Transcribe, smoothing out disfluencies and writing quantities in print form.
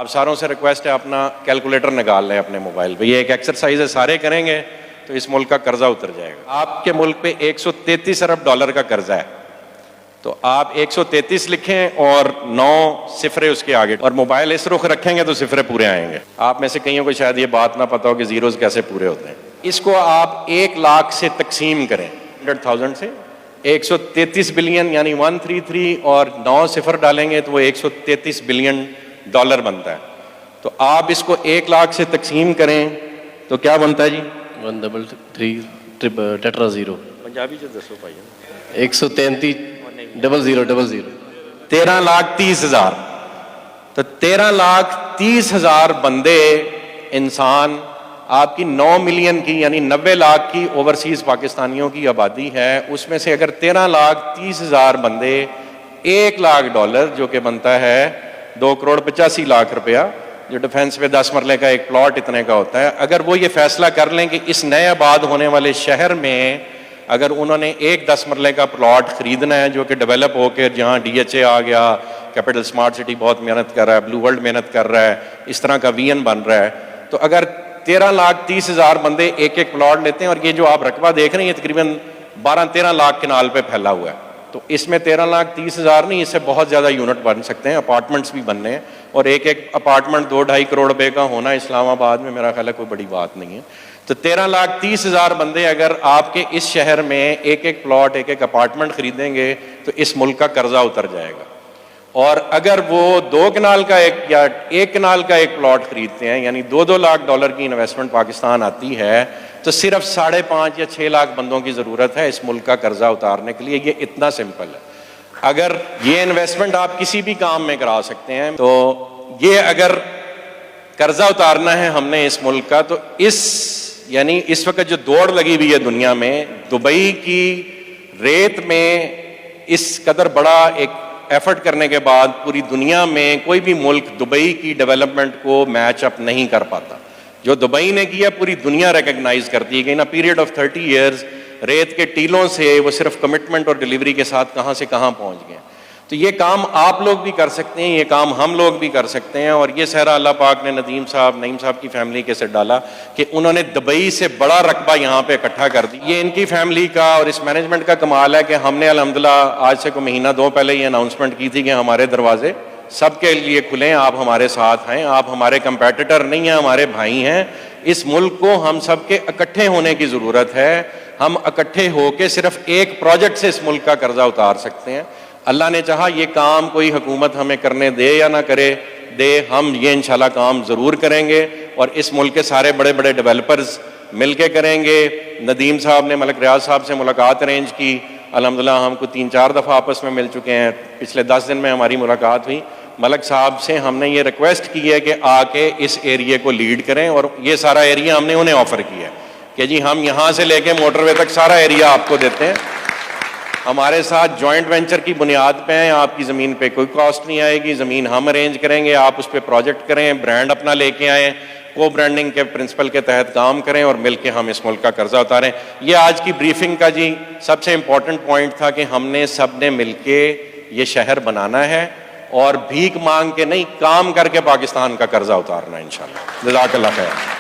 آپ ساروں سے ریکویسٹ ہے اپنا کیلکولیٹر نکال لیں اپنے موبائل پہ. یہ ایک ایکسرسائز ہے, سارے کریں گے تو اس ملک کا قرضہ اتر جائے گا. آپ کے ملک پہ $133 ارب کا قرضہ ہے, تو آپ 133 لکھیں اور 9 صفرے اس کے آگے, اور موبائل اس رخ رکھیں گے تو صفرے پورے آئیں گے. آپ میں سے کئیوں کو شاید یہ بات نہ پتا ہو کہ زیروز کیسے پورے ہوتے ہیں. اس کو آپ 1 لاکھ سے تقسیم کریں, 100,000 سے 133 بلین یعنی 133 اور 9 صفر ڈالیں گے تو وہ $133 بلین بنتا ہے. تو آپ اس کو 1 لاکھ سے تقسیم کریں تو کیا بنتا ہے جی؟ 133 ٹیٹرا زیرو پنجابی جو دسو بھائی. 133,000 13,30,000. تو 13,30,000 بندے انسان, آپ کی 9 ملین کی یعنی 90 لاکھ کی اوورسیز پاکستانیوں کی آبادی ہے, اس میں سے اگر 13,30,000 بندے $1 لاکھ جو کہ بنتا ہے 2,85,00,000 روپیہ, جو ڈیفنس پہ 10 مرلے کا ایک پلاٹ اتنے کا ہوتا ہے, اگر وہ یہ فیصلہ کر لیں کہ اس نئے آباد ہونے والے شہر میں اگر انہوں نے ایک 10 مرلے کا پلاٹ خریدنا ہے جو کہ ڈیولپ ہو کے, جہاں DHA آ گیا, کیپٹل اسمارٹ سٹی بہت محنت کر رہا ہے, بلو ورلڈ محنت کر رہا ہے, اس طرح کا VN بن رہا ہے, تو اگر 13,30,000 بندے ایک ایک پلاٹ لیتے ہیں, اور یہ جو آپ رقبہ دیکھ رہے ہیں یہ تقریباً 12-13 لاکھ کنال پہ پھیلا ہوا ہے, تو اس میں 13,30,000 نہیں, اس سے بہت زیادہ یونٹ بن سکتے ہیں, اپارٹمنٹس بھی بننے ہیں, اور ایک ایک اپارٹمنٹ 2-2.5 کروڑ روپے کا ہونا اسلام آباد میں میرا خیال ہے کوئی بڑی بات نہیں ہے. تو 13,30,000 بندے اگر آپ کے اس شہر میں ایک ایک پلاٹ ایک ایک اپارٹمنٹ خریدیں گے تو اس ملک کا قرضہ اتر جائے گا. اور اگر وہ 2 کنال کا ایک یا 1 کنال کا ایک پلاٹ خریدتے ہیں یعنی $2 لاکھ کی انویسٹمنٹ پاکستان آتی ہے, تو صرف 5.5 یا 6 لاکھ بندوں کی ضرورت ہے اس ملک کا قرضہ اتارنے کے لیے. یہ اتنا سمپل ہے. اگر یہ انویسٹمنٹ آپ کسی بھی کام میں کرا سکتے ہیں, تو یہ اگر قرضہ اتارنا ہے ہم نے اس ملک کا, تو یعنی اس وقت جو دوڑ لگی ہوئی ہے دنیا میں, دبئی کی ریت میں اس قدر بڑا ایک ایفرٹ کرنے کے بعد پوری دنیا میں کوئی بھی ملک دبئی کی ڈیولپمنٹ کو میچ اپ نہیں کر پاتا. جو دبئی نے کیا پوری دنیا ریکگنائز کرتی ہے کہ ان اے پیریڈ آف 30 ایئرز ریت کے ٹیلوں سے وہ صرف کمٹمنٹ اور ڈیلیوری کے ساتھ کہاں سے کہاں پہنچ گئے. تو یہ کام آپ لوگ بھی کر سکتے ہیں, یہ کام ہم لوگ بھی کر سکتے ہیں. اور یہ صحرا اللہ پاک نے نعیم صاحب کی فیملی کے سے ڈالا کہ انہوں نے دبئی سے بڑا رقبہ یہاں پہ اکٹھا کر دی. یہ ان کی فیملی کا اور اس مینجمنٹ کا کمال ہے کہ ہم نے الحمدللہ آج سے کوئی مہینہ 2 پہلے یہ اناؤنسمنٹ کی تھی کہ ہمارے دروازے سب کے لیے کھلے ہیں, آپ ہمارے ساتھ ہیں, آپ ہمارے کمپیٹیٹر نہیں ہیں, ہمارے بھائی ہیں. اس ملک کو ہم سب کے اکٹھے ہونے کی ضرورت ہے. ہم اکٹھے ہو کے صرف ایک پروجیکٹ سے اس ملک کا قرضہ اتار سکتے ہیں. اللہ نے چاہا یہ کام کوئی حکومت ہمیں کرنے دے یا نہ کرے دے, ہم یہ انشاءاللہ کام ضرور کریں گے, اور اس ملک کے سارے بڑے بڑے ڈیولپرز مل کے کریں گے. ندیم صاحب نے ملک ریاض صاحب سے ملاقات ارینج کی, الحمدللہ ہم کو 3-4 دفعہ آپس میں مل چکے ہیں. پچھلے 10 دن میں ہماری ملاقات ہوئی. ملک صاحب سے ہم نے یہ ریکویسٹ کی ہے کہ آ کے اس ایریے کو لیڈ کریں, اور یہ سارا ایریا ہم نے انہیں آفر کیا ہے کہ جی ہم یہاں سے لے کے موٹر وے تک سارا ایریا آپ کو دیتے ہیں. ہمارے ساتھ جوائنٹ وینچر کی بنیاد پہ ہیں, آپ کی زمین پہ کوئی کاسٹ نہیں آئے گی, زمین ہم ارینج کریں گے, آپ اس پہ پروجیکٹ کریں, برانڈ اپنا لے کے آئیں, کو برانڈنگ کے پرنسپل کے تحت کام کریں, اور مل کے ہم اس ملک کا قرضہ اتاریں. یہ آج کی بریفنگ کا جی سب سے امپورٹنٹ پوائنٹ تھا کہ ہم نے سب نے مل کے یہ شہر بنانا ہے, اور بھیک مانگ کے نہیں, کام کر کے پاکستان کا قرضہ اتارنا ہے انشاءاللہ. جزاک اللہ خیر.